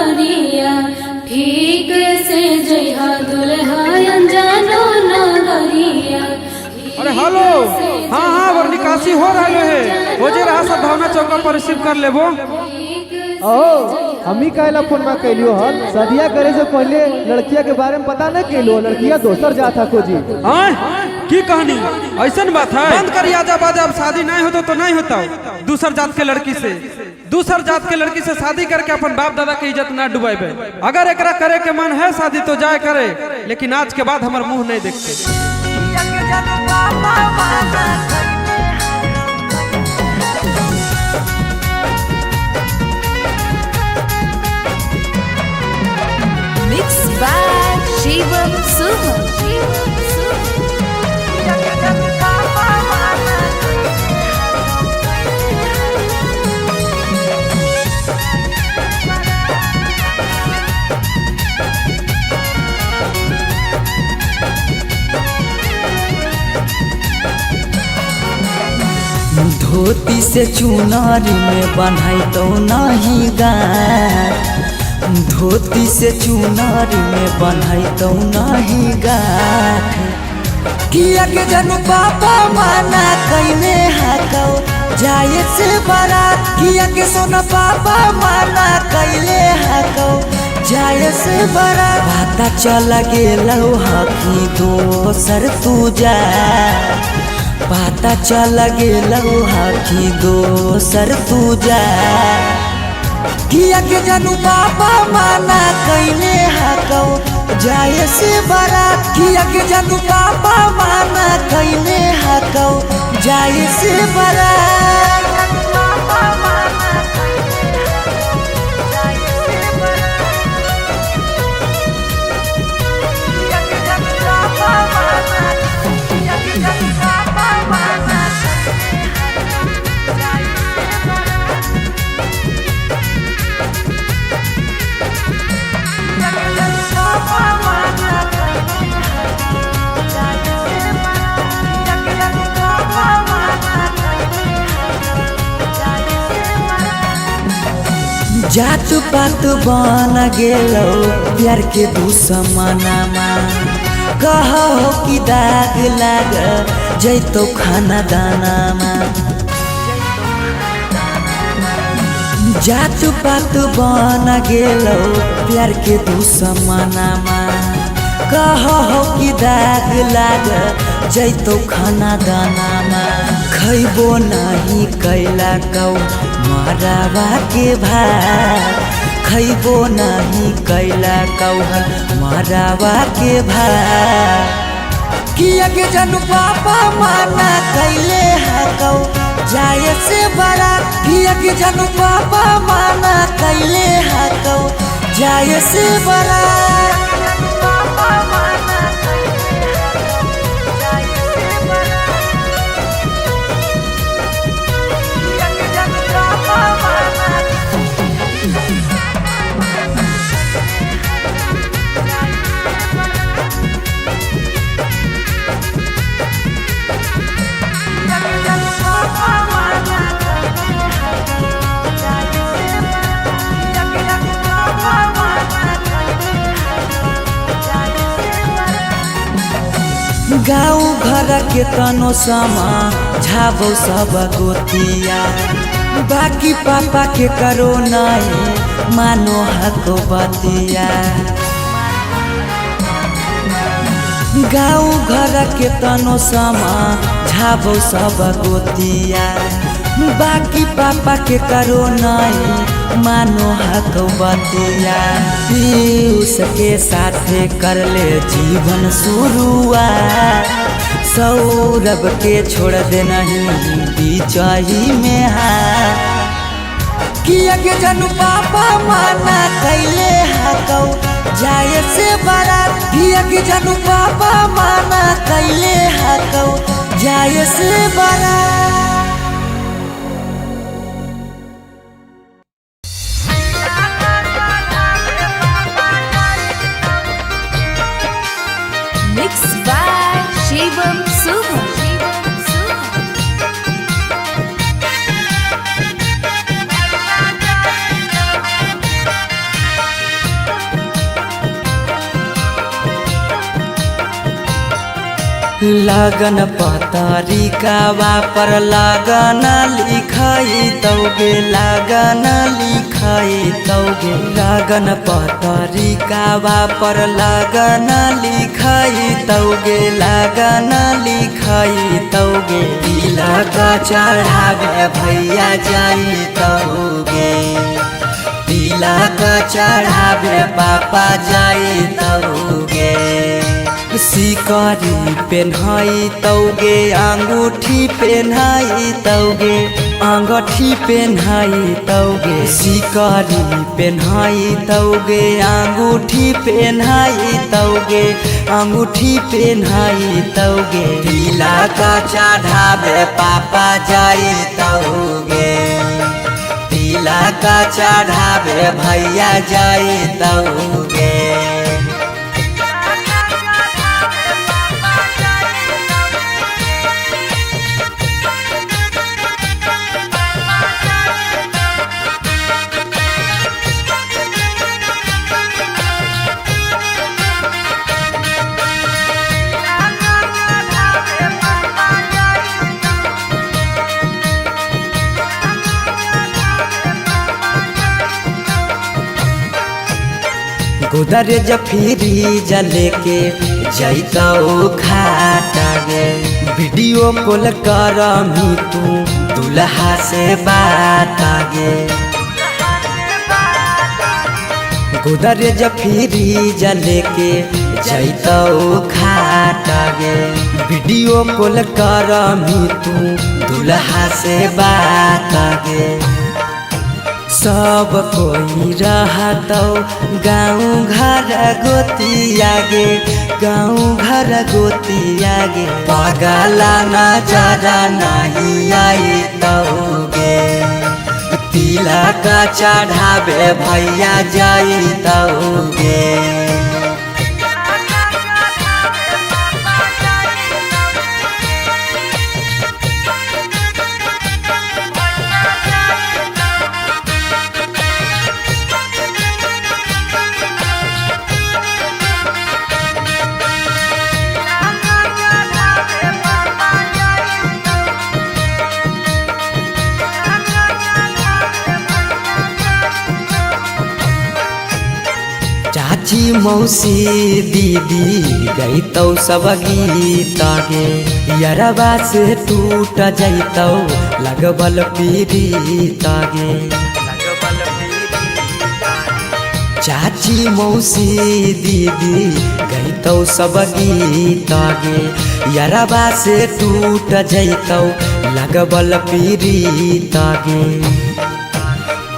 नगरिया ठीक से जइहा दुल्हा अनजानो नगरिया। अरे हेलो, हाँ हाँ वो निकासी हो रहा है, हो जे रहा सब भावना चौका पर रिसीव कर लेबो। हमी कहला फोन में कैलियो हल शादिया करे से पहले लड़किया के बारे में पता नहीं कैलो, लड़किया दोसर जात को जी। की कहानी ऐसा बात है? बंद कर आजा बाजा, अब शादी नहीं होता तो नहीं होता। दूसर जात के लड़की से शादी करके अपन बाप दादा की इज्जत ना डुबाइबे। अगर एकरा करे के मन है शादी तो जाए करे, लेकिन आज के बाद हमार मुंह नहीं देखते। Mixed by Shivam Suham. धोती से चुनार में बन्हाई तो नहीं गार, धोती से चुनार में बन्हाई तो नहीं गार। किया के जन पापा माना कैने हाकौ जाए से बारात, किया के सोना पापा माना कैले हाकौ जाए से बारात। पता चल गेलौ हकी दोसर तू जा, पता चल गेलौ हकी दोसर तू जा। किया के जानू पापा माना कैने हाकौ जाए से बारात, किया के जानू पापा माना कैने हाकौ जाए से बारात। जात पात बन गेलो प्यार के दुश्मनमा, कहो कि दाग लाग जैतो खाना दानामा। जात पात बन गेलो प्यार के दुश्मनमा, कहो कि दाग लाग जैतो खाना दानामा। खैबो नहीं कैला कौ मरावा के भात, खैबो नहीं कैला कौ मरावा के भात। किया के जानू पापा माना कैले हाकौ जाए से बारात, किया के जानू पापा माना कैले हाकौ जाए से बारात। गाँव घर के तनो समा झाबो सब गोतिया, बाकी पापा के करो नहीं मानो हको बतिया। गाँव घर के तनो समा झाबो सब गोतिया, बाकी पापा के करो नहीं मानो हको बतिया। उसके साथे कर ले जीवन शुरुआत, सौरभ के छोड़ दे नहीं बीचाही में हाथ। किया के जानू पापा माना कैले हाकौ जाए से बारात, किया के जानू पापा माना कैले हाकौ जाए से बारात। Mixed by Shivam Suham. लगन पतरिकावा पर लगन लिखाई तौगे लगन लिखाई तौगे लगन पतरिकावा पर लगन लिखाई तौगे लगन लिखाई तौगे तिलक चढ़ावे भैया जाई तौगे तिलक चढ़ावे पापा जाई तौगे सिकरी पेन्हाई तौगे अंगूठी पेन्हाई तौगे अंगूठी पेन्हाई तौगे सिकरी पेन्हाई तौगे अंगूठी पेन्हाई तौगे अंगूठी पेन्हाई तौगे तिलक चढ़ावे पापा जाई तौगे तिलक चढ़ावे भैया जाई तौगे गोदरेज फ्रिज लेके जैतौ खाटागे वीडियो कॉल करमी तू दुल्हा से बात आगे गोदरेज फ्रिज लेके जैतौ खाटागे वीडियो कॉल करमी तू दुल्हा से बात आगे सब कोई रहतौ गाँव घर गोतियागे गाँव घर गोतियागे पगला नजर नहीं आई तौगे तिलक चढ़ावे भैया जाई तौगे चाची मौसी दीदी गईतौ सब गीत गे यरबा से टूट जैतौ लगबल पीड़ित गे चाची मौसी दीदी गईतौ सब गीत गे यरबा से टूट जैतौ लगबल पीड़ित गे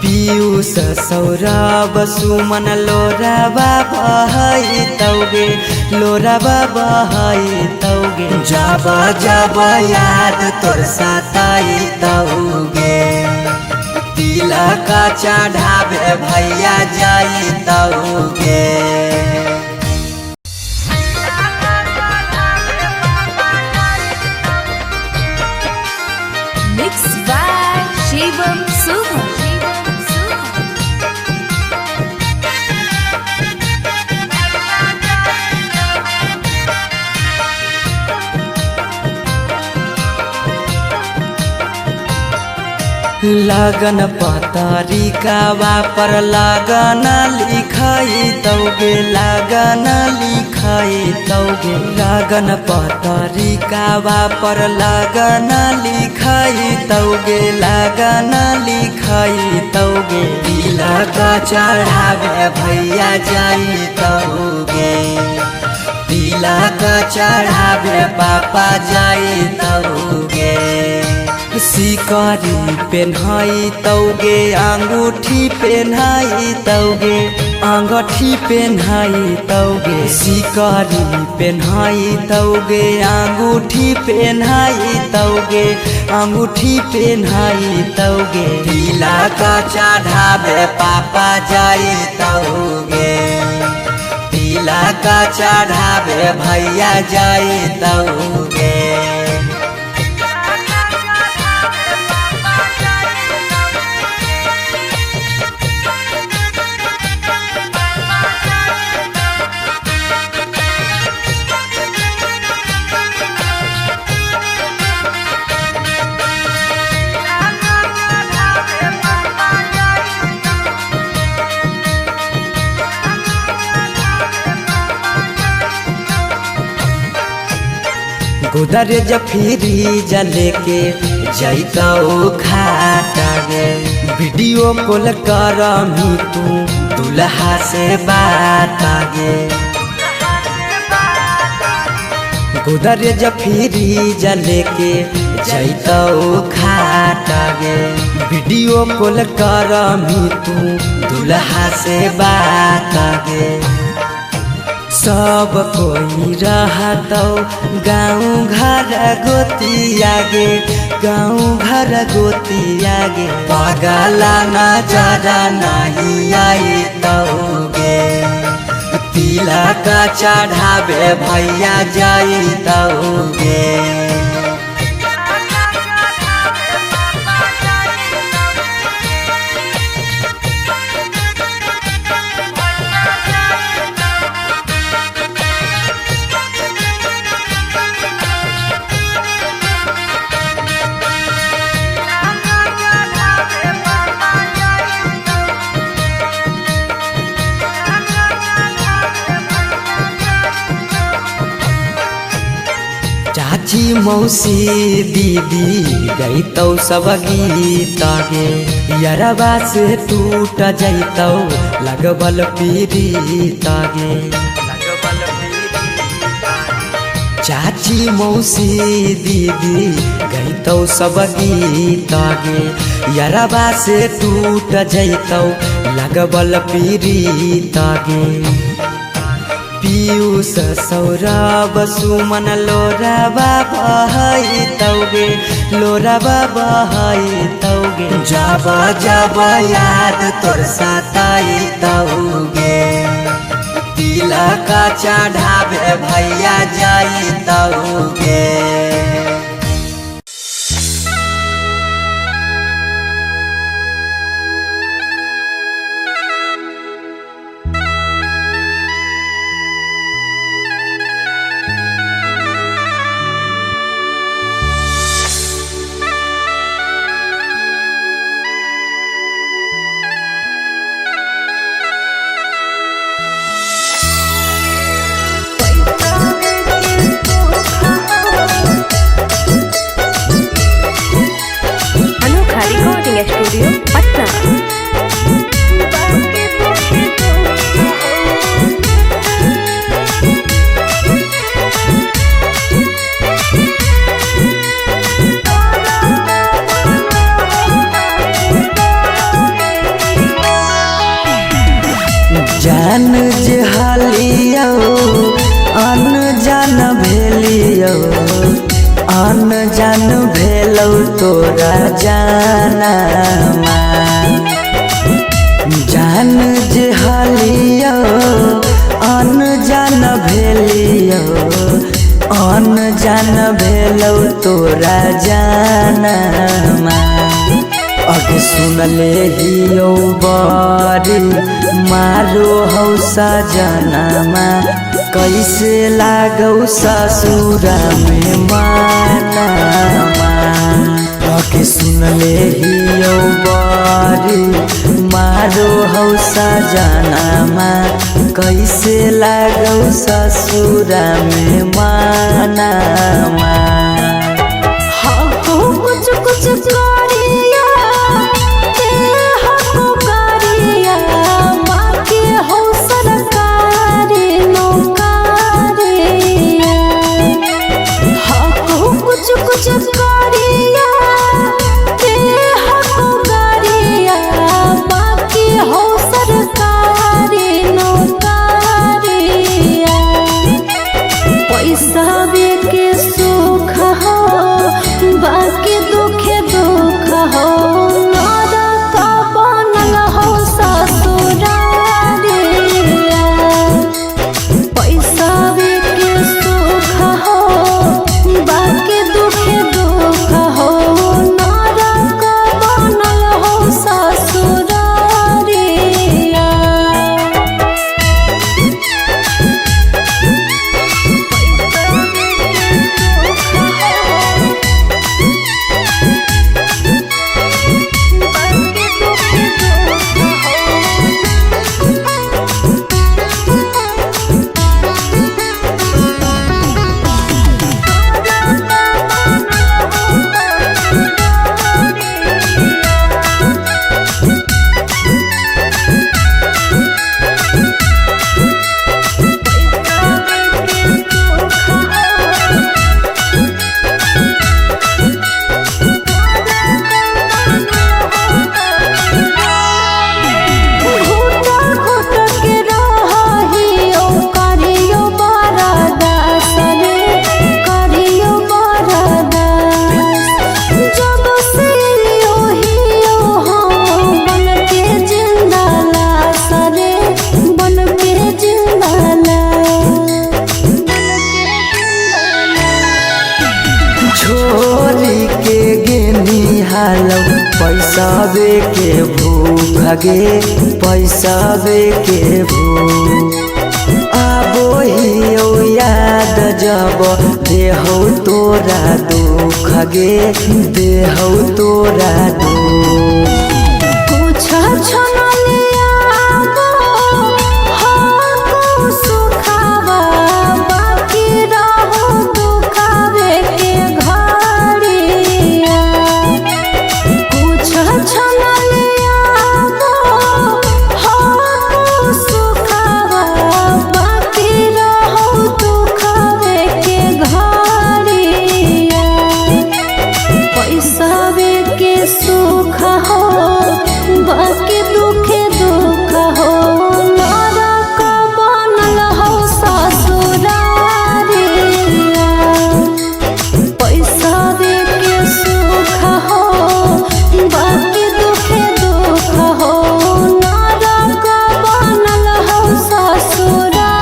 पीयूष सौरभ सुमन लोराबा बहाई तौगे लोराबा बहाई तौगे जब जब याद तोर सताई तौगे तिलक चढ़ावे भैया जाई तौगे मिक्स बाय शिवम सुमन लगन पतरिकावा पर लगन लिखाई तौगे लगन लिखाई तौगे लगन पतरिकावा पर लगन लिखाई तौगे लगन लिखाई तौगे तिलक चढ़ावे भैया जाई तौगे तिलक चढ़ावे पापा जाई तौगे सिकरी पेन्हाई तौगे अंगूठी पेन्हाई तौगे अंगूठी पेन्हाई तौगे सिकरी पेन्हाई तौगे अंगूठी पेन्हाई तौगे अंगूठी पेन्हाई तौगे तिलक चढ़ावे पापा जाई तौगे तिलक चढ़ावे भैया जाई तौगे गोदरेज फ्रिज लेके जैतौ घाटा गे वीडियो कॉल करमी तू दुल्हा से बात गे गोदरेज फ्रिज लेके जैतौ घाटा गे वीडियो कॉल करमी तू दुल्हा से बात गे सब कोई रहतौ गाँव घर गोतिया गे गाँव घर गोतिया गे पगला नजर नहीं आई तौगे तिलक चढ़ावे भैया जाई तौगे चाची मौसी दीदी गईतौ सब गीत गे यरबा से टूट जैतौ लगबल पीड़ित गे चाची मौसी दीदी गईतौ सब गीत गे यरबा से टूट जैतौ लगबल पीड़ित गे पीयूष सौरभ सुमन लोराबा बहैतौगे लोराबा बहैतौगे जब जब याद तोर सताइतौगे तिलक चढ़ावे भैया जाइतौगे स्टूडियो पटना। जान जहालियो अनजान भेलियो अनजान भेलौ तोरा जानमा जान जहालियो अनजान भेलियो अनजान भेलौ तोरा जानमा अग सुनले हियो बड़ी मारो हौ सजनमा कैसे लागौ ससुरा में मानमा अग सुनले हियो बड़ी मारो हौ सजनमा कैसे लागौ ससुरा में मानमा कुछ कुछ करिया के हको करिया माँ के हो सरकारी नौकरिया हको कुछ कुछ करिया के हको करिया माँ के हो सरकारी नौकरिया पैसा के सुख पैसावे के भूख गे पैसावे के भूख आबो ही याद जब देहौ तोरा दुख गे देहौ तोरा दुख कुछ छनलिया हो सुखावा बाकी रहो दुखावे के घड़िया कुछ छनलिया हो सुखावा बाकी रहो दुखावे के घड़िया पैसावे के सुख हो बाकी दुखे दुख हो नरक बनल हो ससुरारिया पैसावे के सुख हो बाकी दुखे दुख हो नरक बनल हो ससुरारिया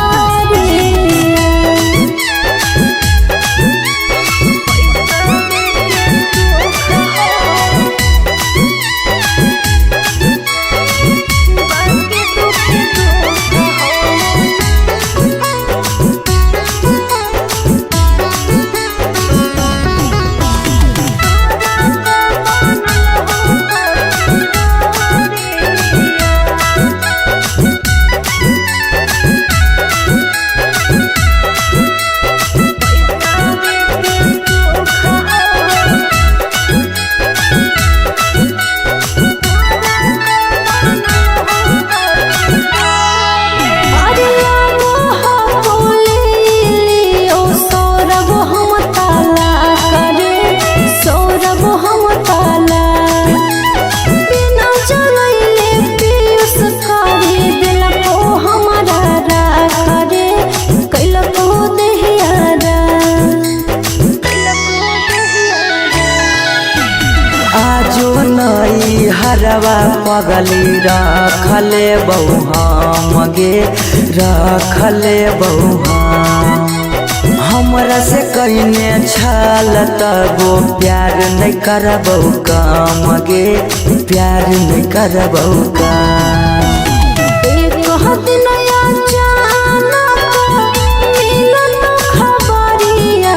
आजो नई हरवा पगली रखले बहु गे रखले बहु हमरा से कहीने छल तबो प्यार नहीं करबौ काम गे प्यार नहीं करबौ काम एक दिन अचानक मिलन खबरिया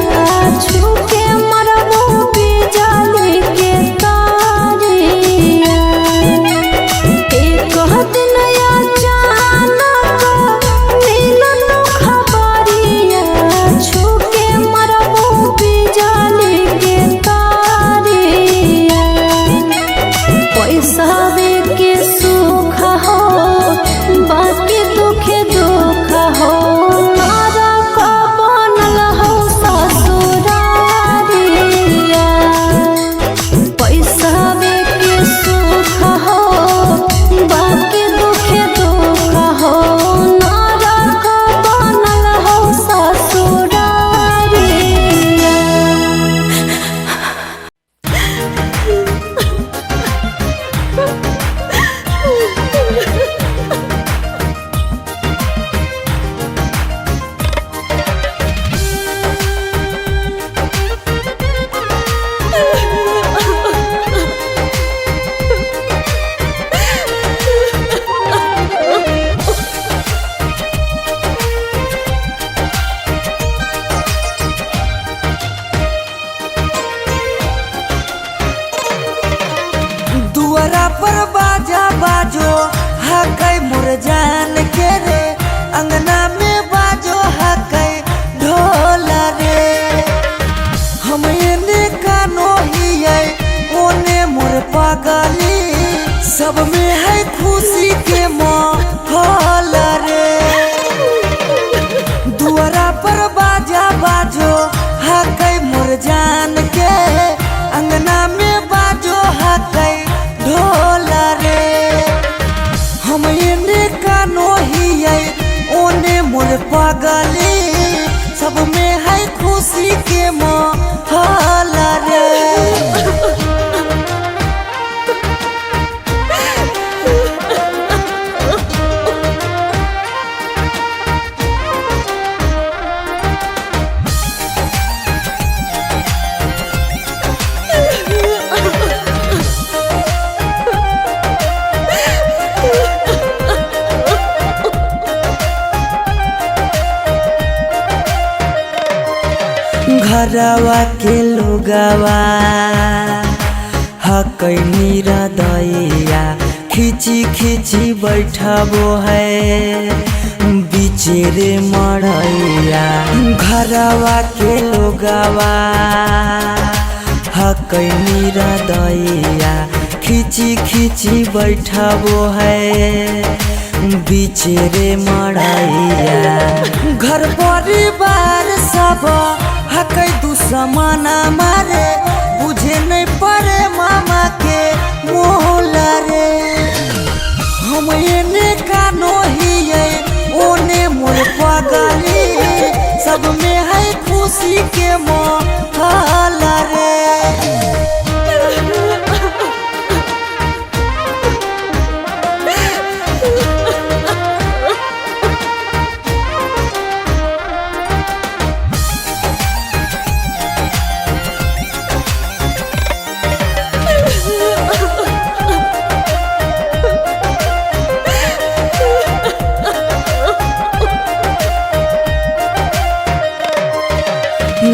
छूके मरबो बिजली के तारिया एक दिन अचानक मिलन खबरिया छूके मरबो बिजली के तारिया पैसावे के सुख हो बाकी दुखे दुख हो नरक बनल हो ससुरारिया पैसावे के सुख हो बाकी दुखे दुख हो नरक बनल हो ससुरारिया दुआरा पर बाजा बाजो हकै मोर जान के रे अंगना में बाजो हकै ढोल रे हम एने कानो हियै ओने मोर पागली सब में है खुशी के माहौल रे दुआरा पर बाजा बाजो हकै मोर जान के अंगना में बाजो हकै ढोल रे हम एने कानो हियै ओने मोर पागली सब में है खुशी के माहौल रे घरवा के लोगवा हकैनी हृदया खिची खिची बैठबो है बिचेरे मड़ैया। घरवा के लोगवा हकैनी हृदया खिची खिची बैठबो है बिचेरे मड़ैया। घर परिवार सब हकै दुश्मन मारे बुझे नहीं पड़े मामा के मोहल रे। हम एने कानो हिये ओने मोर पगली सब में है खुशी के माहौल रे।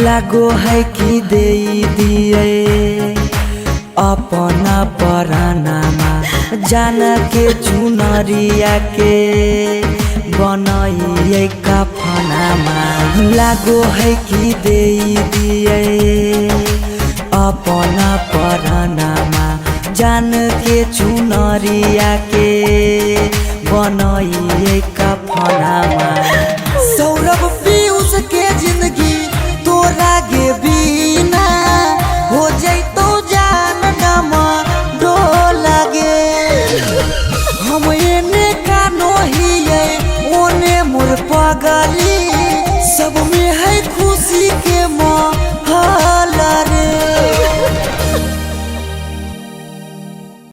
लागो है कि दे दिए अपना परानामा जान के चुनरिया के बनाइए कफनामा। लागो है कि दे दिए अपना परानामा जान के चुनरिया के बनाइए कफनामा।